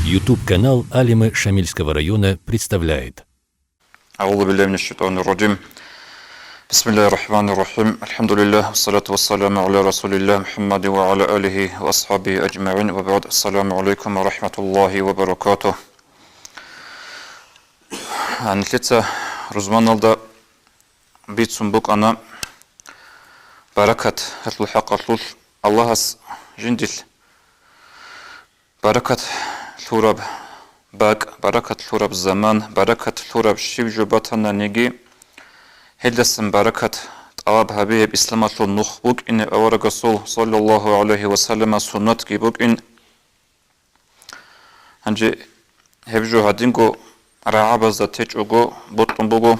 YouTube-канал Алимы Шамильского района представляет. أعوذ بالله من الشيطان الرجيم. بسم الله الرحمن الرحيم. الحمد لله والصلاة والسلام على رسول الله محمد وعلى آله وأصحابه أجمعين وبعد. السلام عليكم ورحمة الله وبركاته. Anlica Ruzmanalda Bitsumbuk ana Barakat Hatul Haqatul Allahas Jindil Barakat Thurab Bak Barakat Thurab Zaman Barakat Thurab Shivju Batana Negi Heldasın Barakat Talab Habib İslamatul Nuhbuk in Awara Rasul sallallahu aleyhi ve sellem sunnat gibuk in Hanji Hebju Hadingo Ra'abazda teçugo botumbugo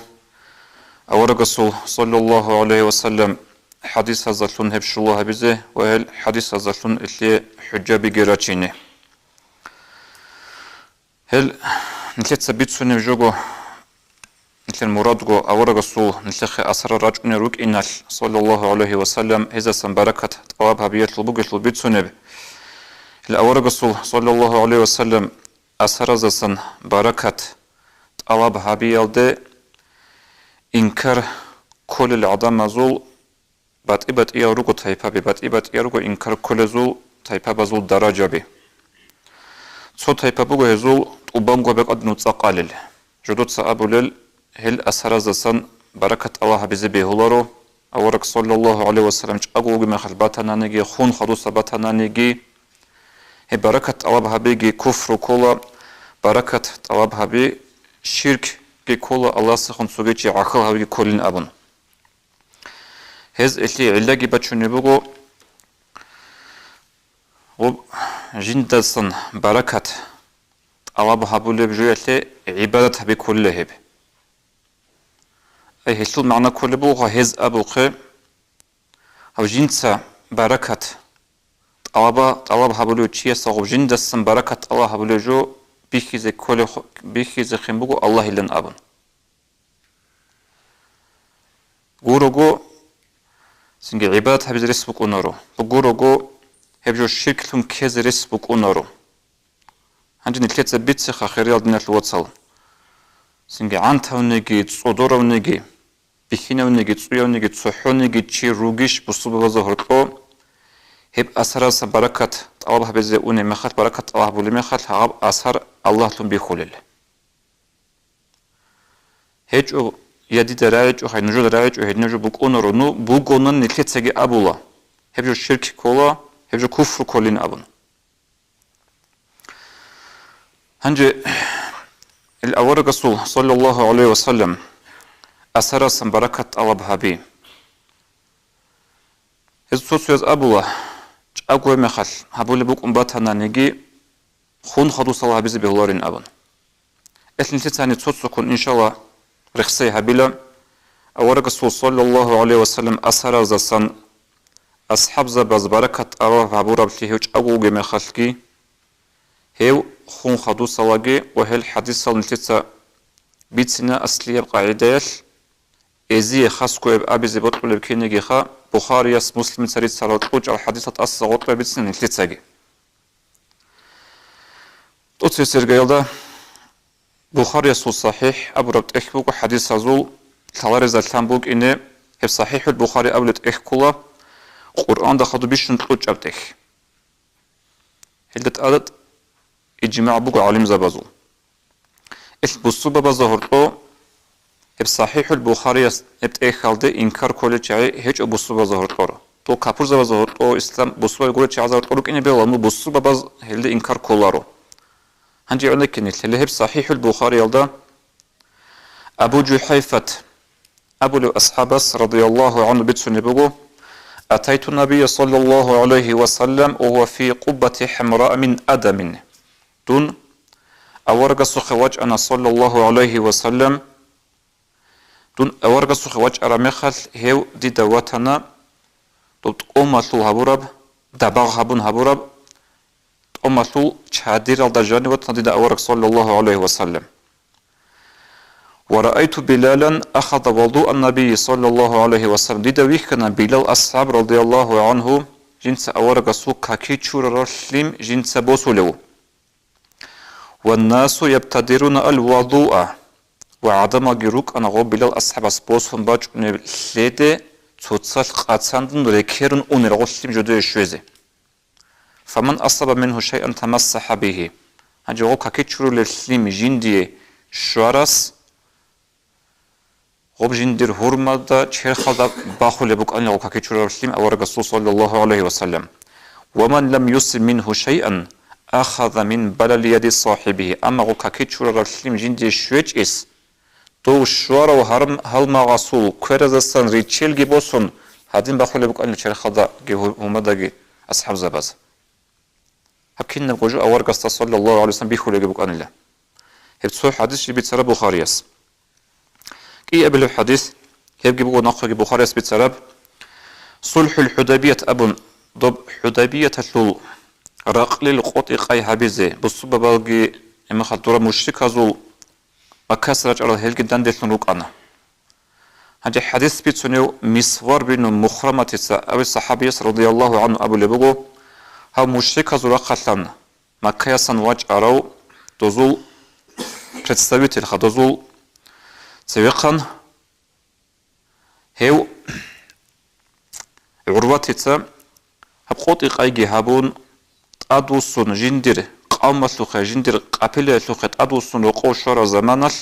Awara Rasul sallallahu aleyhi ve sellem hadis hazırlığın hepşullah bize ve hel hadis hazırlığın illi hüccabi geraçini hel nitletsa bitsune jogo nitlen muradgo Awara Rasul nitlexe asrar racune ruk inal sallallahu aleyhi ve sellem hezasan barakat tawab habiyetlu bugutlu bitsune hel Awara Rasul sallallahu aleyhi ve sellem asrazasan barakat Alab habiyalde inkar kolel adam zul bat iyarugo tayfa bi bat iyarugo inkar kolezul tayfa bazul daraja bi so tayfa bugo hezul ubango bek adnu tsaqalil judut saabulil hel asarazasan barakat Allah bizi behularo awarak sallallahu aleyhi ve sellem çagu gibi khalbatananegi khun khadusa batananegi he barakat Allah habigi kufru kola barakat Allah habi şirk ki kola Allah sıkın sugeçi akıl habi kolin abun. Hez ehli illa gibi çünübügo o jindasın barakat Allah habule bjüyeti ibadet habi kolle hep. Ay hesul ma'na kolle bu hez abuqi hav jindsa barakat Allah habule çiye sağ jindasın barakat Allah habule jo bihize kole bihize khimbugo Allah ilan abun gurugo singe ibadat habiz resbuk onoro bu gurugo hebjo şirklun kez resbuk onoro hanjin ilketse bitse khakhiri aldinat watsal singe antavnegi tsodorovnegi bihinavnegi tsuyavnegi tsuhunegi chi rugish busubaza horto hep asarasa barakat Allah bize une mekhat barakat Allah bule mekhat hab asar Allah'ın bir khulil. Hiç o yedi derayet o haynucu derayet o haynucu bu konurunu bu konunun nitetsegi abula. Hep o şirk kola, hep o kufru kolin abun. Hangi el-Awara Rasul sallallahu aleyhi ve sellem asarasa barakat Allah habi. Hiç söz abula. Çagoy mekhat habule bu kumbatana negi khun khadus Allah bizi behularin abun. Eslin tani tsotsukun inşallah rixsay habila Awara Rasul sallallahu aleyhi ve sellem asara zasan ashab za baz barakat Allah habura bli hiç agu ge mekhatki hev khun khadus Allah ge ve hel hadis sal nitsa bitsina asliye qaidayal ezi khas ko abizi botul kenegi kha Bukhari yas Muslim sarit salat uç al hadisat as-sagat ve bitsin nitetsegi Tutsi sergayalda Bukhari yasul sahih Abu Rabt ehbuku hadis azul talar zaltanbuk ine hep sahihul Bukhari ablet ehkula Kur'an'da khadu bişun uç abtek hildet adet icma' buku alim zabazul busuba bazahurto hep sahihul Bukhari hep ehkalde inkar kole çay hiç o busuba zahurto to kapur zahurto İslam busuba göre çay zahurto ine belamı busuba baz helde inkar kolaro Hangi örnek niteli hep sahihul Bukhari yolda Abu Juhayfat Abu Ashabas radıyallahu anhu bitsune bugu Ataytu Nabiyye sallallahu aleyhi ve sellem ve huve fi kubbeti hamra min adamin dun awarga sukhawac ana sallallahu aleyhi ve sellem dun awarga sukhawac ara mekhal hev di dawatana dut umatul haburab dabag habun haburab umatul çadir alda jani ve tadida awarak sallallahu aleyhi ve sellem ورأيت بلالا أخذ وضوء النبي صلى الله عليه وسلم دي دويك كان بلال أصحاب رضي الله عنه جنس أورق سوق كاكي تشور رسلم جنس بوسولو والناس يبتدرون الوضوء وعدم جروك أنا غو بلال أصحاب أسبوسهم باج نبلده توتصل قاتساندن ركيرن ونرغسلم جدو شوزي فمن أصاب منه شيئا تمسح به هنجي غو كاكيتشرو للسلم جندي شوارس غو جندير هرما دا چرخل دا باخو لبوك أن غو كاكيتشرو للسلم أو رسول صلى الله عليه وسلم ومن لم يصب منه شيئا أخذ من بلل يد صاحبه أما غو كاكيتشرو للسلم جندي شويج إس تو شوارا وهرم هلما غسول كورزستان ريتشيل جيبوسون هادين باخو لبوك أن چرخل دا هما دا أصحاب زباز هكين نقوجو أور قصة صلى الله عليه وسلم بيخو لجبوك أن الله هبتصو حديث بيتسرب بخاريس كي قبل الحديث هبجيبو نقل بخاريس بيتسرب صلح الحديبية أبن ضب حديبية تلو رقل القط قاي حبيزه بصوب بالجي إما خطورة مشرك هزول مكسرج على هلك دندل نروك أنا هذا حديث بيتسونيو مسوار بن مخرمة أبي الصحابي رضي الله عنه أبو لبوغو ها مشرك هزول قتلن مكة سنواج أراو دوزول представитель ходозул цевеқан هيو عرواتيца хабқоти қайги хабун адусун жиндир қаммаслуха жиндир қапилеслуха адусун оқошара заманал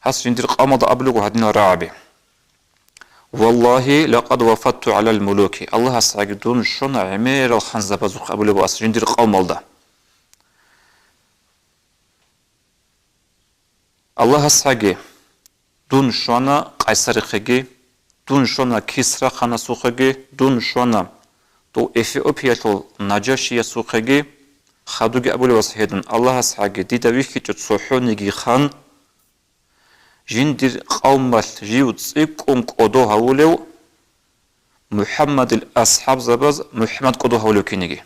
хас жиндир қамада аблугу хадина рааби والله لقد وفدت على الملوك الله سعيدون شون عمير الخنزبازو قبلو أس جندير قوم الله الله سعي دون شونا قيصر خجي دون شونا كسرى خنا سوخجي دون شونا تو إثيوبيا تو نجاشي سوخجي خدوج أبو الوسهيدن الله سعي دي دويكي تصحوني خان جندير قوم جيوت سيكم قدو هولو محمد الأصحاب زباز محمد قدو هولو كينيجي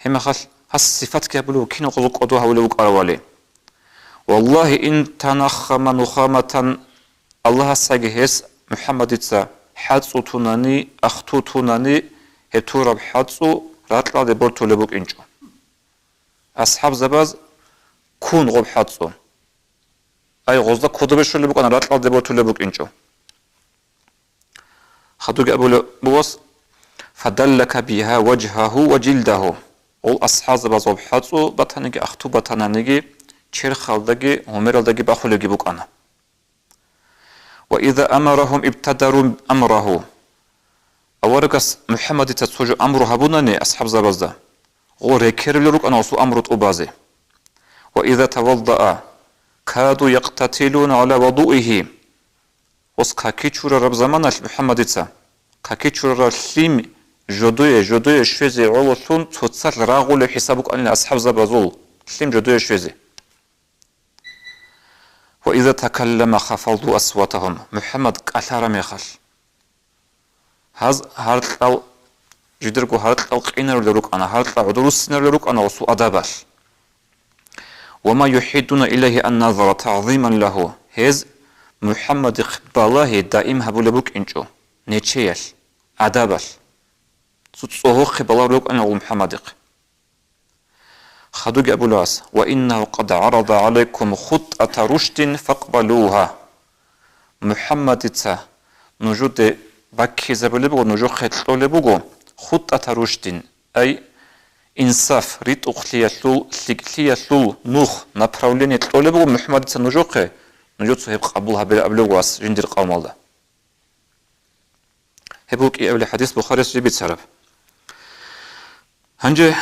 هم خل هس صفات كابلو كينو قدو هولو قروالي والله إن تنخم نخامة الله ساجهس محمد تسا حدث توناني أختو توناني هتورب حدثو راتلا دي بورتو لبوك إنجو أصحاب زباز كون غب حدثو أي غزة كودبشو لبوك أنا راتلا دي بورتو لبوك إنجو خدوك أبو لبوس فدلك بها وجهه وجلده أول أصحاب زباز غب حدثو بطانيجي أختو بطانانيجي چر خالدگی همرالدگی باخولگی بوک آنها و اذا امرهم ابتدروا امره اورگس محمد تسوجو امره هبونني اصحاب زبازدا غور كيرلروك انا وسو امرت ابازي و اذا توضأ كادوا يقتتلون على وضوئه وس كاكيچور رب زمان محمد تسا كاكيچور سليم جدوي شوزي اولسون توصل راغول حسابك ان اصحاب زبازول سليم جدوي شوزي وإذا تكلم خفضوا أصواتهم محمد قثر ميخل هذا هارتل جدركو هارتل قينر لروك أنا هارتل عدروس لروك أنا وسو أدابال وما يحيدون إليه النظر تعظيما له هز محمد قبالله دائم هبو لبوك إنجو نيتشيل أدابال سوتسوه قبالله لروك أنا ومحمد خدوج أبو العاص وإنه قد عرض عليكم خطة رشد فاقبلوها محمد تسا نجود باكي زبلبو نجو خطلو لبوغو خطة رشد أي إنصاف ريت أخليسلو سيكليسلو نوخ نبراولين يتلو لبوغو محمد تسا نجو صحيب قبولها بالأبلوغواس جندر قوم الله هبوك إيه أولي حديث بخاري سجيبت سرب هنجي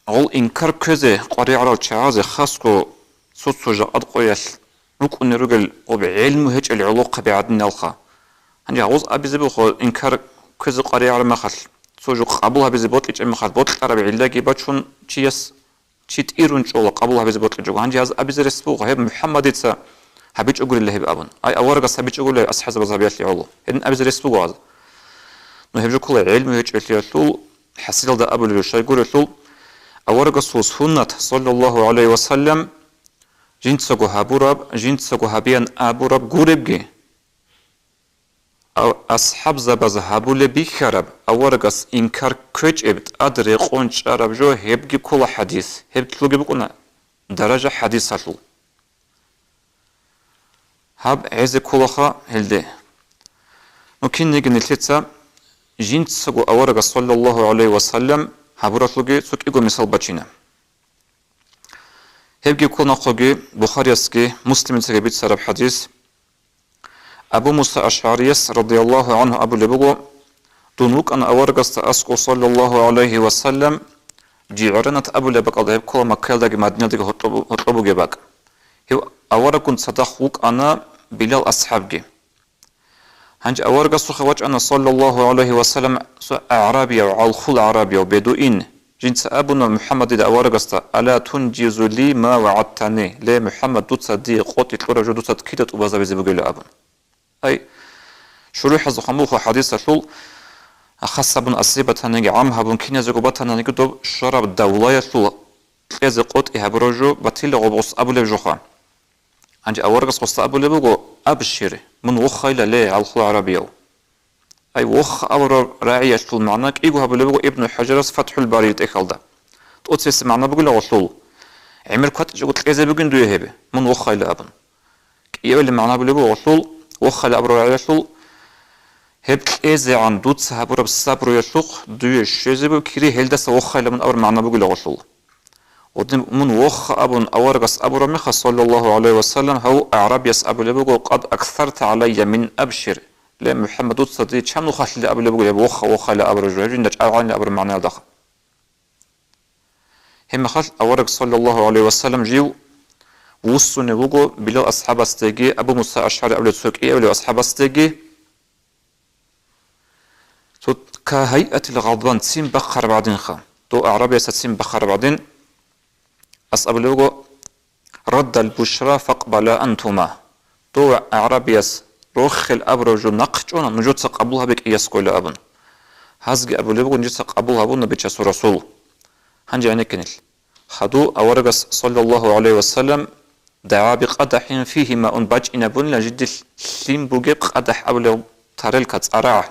أول إنكار كذا قري على الشعاز خاصكو صوت أدقيس ركن رجل وبعلم هج العلاقة بعدنا الخا هني عاوز أبي زبخو إنكار كذا قري على مخل سوجو قبولها بزبط إيش مخل بط عربي علاقي بتشون تيس تيت إيرون شو قبولها بزبط إيش جو هني عاوز أبي زرسبوه هي محمد يتسا هبيج أقول الله بأبون أي أورق هبيج أقول له أصحاب زبيات لي الله إن أبي زرسبوه هذا نهبج كل علم هج اللي حصل ده أبو اللي شيء يقول له أورق سنة صلى الله عليه وسلم جنسكو هابوراب جنسكو هابيان أبوراب غوربجي أصحاب زبز هابول بيخرب أورغس إنكار كوج إبت أدري قونش عرب جو هبجي كل حديث هبجي لوجي بكونا درجة حديث هلو هاب عز كلها هلده ممكن نيجي نتلتسا جنت سقو أورغس صلى الله عليه وسلم هابورات لوجي سوك إيجو مثال بچينا هبجي كلنا خوجي بخاريسكي مسلم تجيبت سرب حديث أبو موسى أشعريس رضي الله عنه أبو لبغو دونوك أن أورغس أسقو صلى الله عليه وسلم جيعرنت أبو لبغ أضيب كل مكال داقي مدينة داقي هطلبو جباق هو أورغن صدخوك أنا بلال أصحابي هنج أورغس خواج أنا صلى الله عليه وسلم أعرابي أو الخل عربي أو بدوين جنس أبونا محمد دا أورغس ألا تنجز لي ما وعدتني لي محمد دوتsa دي قوتي تلورجو دوتsa تكيدت وبازا بزي بقول أبن أي شروح زخموخ حديث شول أخص بن أصيبة نيجي عامها بن كينيا زوجبتها نيجي دوب شرب الدولة شول إذا قط إهبرجو بطيل غبص أبو لبجوخا عند أورغس قصة أبو لبجو أبشر من وخ إلى ليه على الخلا عربية أي وخ أور راعي شول معناك إيجو أبو لبجو ابن حجرس فتح الباري تأكلده تقص معنا بقول له شول عمر كات جوت إذا بقول دويه هبه من وخ إلى أبن يقول معنا أبو لبجو شول وخل أبرو يشل هبت إذا عن دوت سهبر بالصبر يشلق دويش شزبو كري هلدس وخل من أبر معنا بقول غشل ودم من وخ أبن أورغس أبو رمخ صلى الله عليه وسلم هو أعراب يس أبو لبقو قد أكثرت علي من أبشر لا محمد دوت صديق شام نخل أبو لبقو وخل أبر جوهرين دج أعاني أبر معنا دخل هم خل أورغ صلى الله عليه وسلم جيو وصو نبوغو بلو أصحاب استيجي أبو موسى أشعري أولي تسوكي أولي أصحاب استيجي تو كهيئة الغضبان تسين بخر بعدين خا تو أعرابي ستسين بخر بعدين أصحاب لوغو رد البشرى فاقبلا أنتما تو أعرابي روخ الأبرجو نقشونا نجود تقبلها بك إياسكو لأبن هزجي أبو لوغو نجود تقبلها بنا بيتشاسو رسول هنجي عنك نل خدو أورغس صلى الله عليه وسلم دعا بقدح فيه ماء باج إنبون لجد السليم بوجيب قدح أولو تارلكت أراه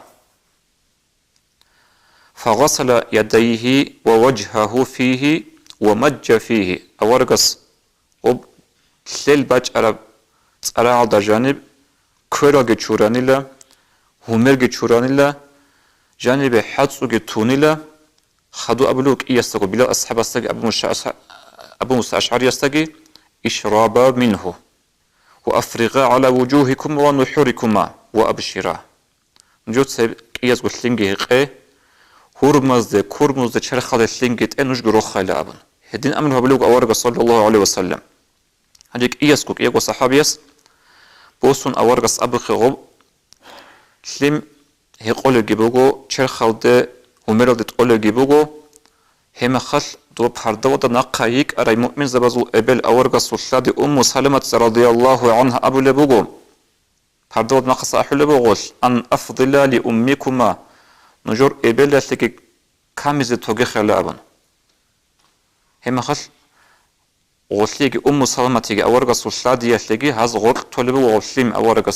فغسل يديه ووجهه فيه ومج فيه أورغس وب سل باج أراب أراه دا جانب كورا جتشوراني لا همر جتشوراني لا جانب حدسو جتوني لا خدو أبلوك إيستغو بلا أصحاب استغي أبو موسى أشعري يستغي إشرابا منه وأفرغا على وجوهكم ونحوركما وأبشرا نجوت سيب إياز قلت لنجي هقه هرمز ده كرمز ده شرخة ده لنجي تأنوش قروخة لأبن هدين أمنه بلوغ أورغ صلى الله عليه وسلم هجيك إياز كوك إياغو صحابيس بوسون أورغ أبخي غب سلم هقول جيبوغو شرخة ده ومرل ده تقول جيبوغو هم خل دو بحردو دا نقايك أرى مؤمن زبازو أبل أورغ سلساد سلمة رضي الله عنها أبو لبوغو بحردو دا نقص أحو لبوغوش أن أفضل لأمكما نجور أبل لكي كامز توغيخ لأبن هم خل غسليك سلمة أورغ سلساد يسليكي هاز غور تولبو غسليم أورغ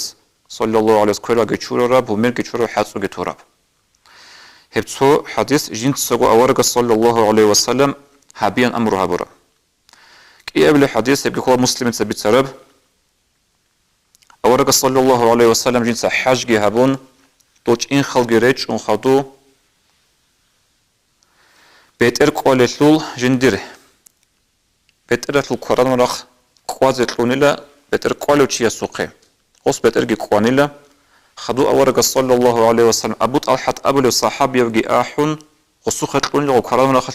صلى الله عليه وسلم جيشورو راب ومير جيشورو حاسو جيتوراب هبتو حديث جنت سقو أورغ صلى الله عليه وسلم هابيا أمرها برا كي قبل حديث يبقى هو مسلم تثبت سرب أورغ صلى الله عليه وسلم جنت حاج هابون توش إن خلق ريتش ونخدو بيت إرك أوليتلول جندير بيت إرك القرآن ورخ قوازت لونيلا بيت إرك أوليتش يسوقي قص بيت إرك قوانيلا خدو أورغ صلى الله عليه وسلم أبوت ألحت أبو الصحابي يبقى آحون قصوخت لونيلا وقرآن ورخ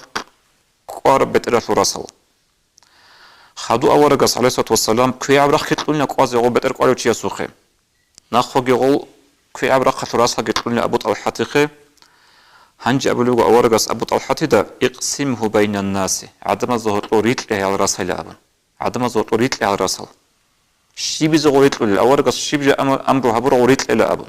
قارب بيت إرك راسل خدو أورغ عليه الصلاة والسلام كي عبرخ لونيلا قوازي غو بيت إرك أوليتش يسوقي ناخوغي غو كي عبرخ راسل لونيلا أبوت ألحتيخي هنج أبو لوغو أورغس أبو طلحتي دا اقسمه بين الناس عدم الظهور أوريت له على راسه لأبن عدم الظهور أوريت له على راسه شي بيز أوريت له أورغس شي بيز أمره هبور أوريت له لأبن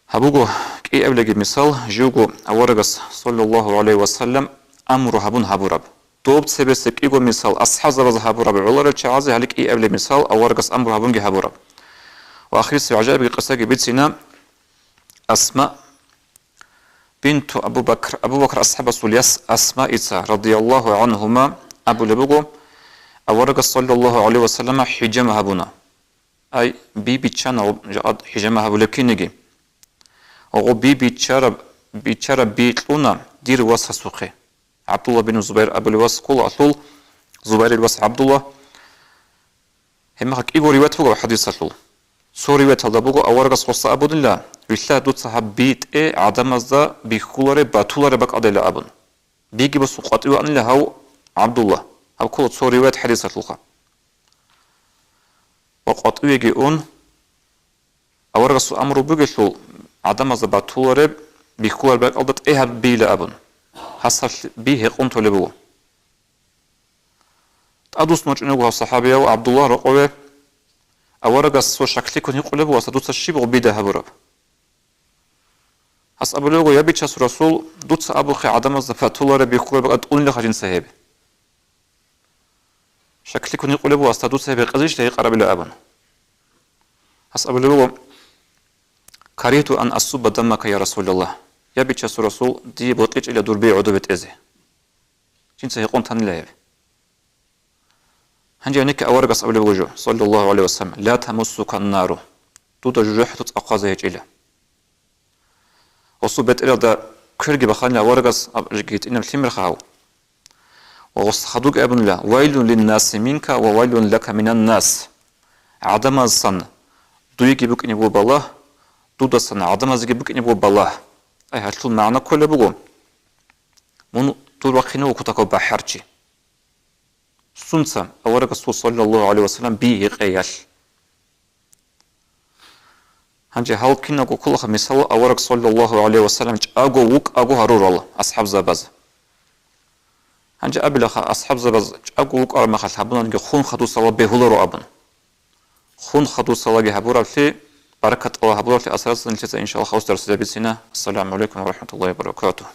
هبوغو كي أبلغي مثال جوغو أورغس صلى الله عليه وسلم أمره هبون هبورب دوب تسبسك إيجو مثال أصحاب زبز هابورب عولر الشعازي هلك إيه قبل مثال أورقص أمر هابونجي هابورب وآخر سعجاب قصة بيتنا أسماء بنت أبو بكر أصحاب السليس أسماء إتسا رضي الله عنهما أبو لبغو أورقص صلى الله عليه وسلم حجام هابونا أي بي بيتشان جاءت حجام هابو لكينجي أو بي بيتشارب بيتلونا دير واسها سوقي عبد الله بن زبير أبو الواس قول أطول زبير الواس عبد الله هم حق إيغو رواية فوق حديث أطول سو رواية هذا أورغس قصة أبو الله ويلا دوت صاحب بيت عدم أزدا بيخولر باتولر بق أدل أبن بيجي بس قطعوا أن له عبد الله أو كل سو رواية حديث أطول وقطعوا يجيون أورغس أمر بيجلو عدم أزدا باتولر بيخولر بق أدل هب بيلا أبن حصل به قنت لبوه أدوس نوجنوه الصحابي وعبد الله رقوه أورق السو شكلي كن يقول لبوه سدوس الشيب وبيده هبرب حس أبو لوغو يبيتش رسول دوتس أبو خي عدم الزفات الله ربي يقول بقى تقول لي خجين سهيب شكلي كن يقول لبوه سدوس هبي قزيش لي قرب إلى أبن حس أبو لوغو كرهت أن أصب دمك يا رسول الله يبيتش رسول دي بوتيج إلى دور بيعودو بتأذي جنسه يقون تنلعب هنجي هناك أورقص أبو الوجوه صلى الله عليه وسلم لا تمسك النار دودا جروح تتأقاذ يجيلا وصوبت إلى دا كرجي بخاني أورقص أبجيت إنم الحمر خاو وغصخدوك أبن الله ويل للناس منك وويل لك من الناس عدم الصن دويجي بك إنبو بالله دودا صن عدم الزجي بك إنبو بالله أي هالطول معنا كل بقوم من طول وقتنا وكتاكو بحرجي سنسا أورق الرسول صلى الله عليه وسلم بيه قياش هنجي هاو كنا كلها مثال أورق صلى الله عليه وسلم أجو وك أجو هرور الله أصحاب زباز هنجي أبلغ أصحاب زباز أجو وك أرمخ الحبنا نجي خون خدو صلاة بهولرو أبن خون خدو صلاة بهبورا في بركة الله هبورا في أساس إن شاء الله خوش درس السلام عليكم ورحمة الله وبركاته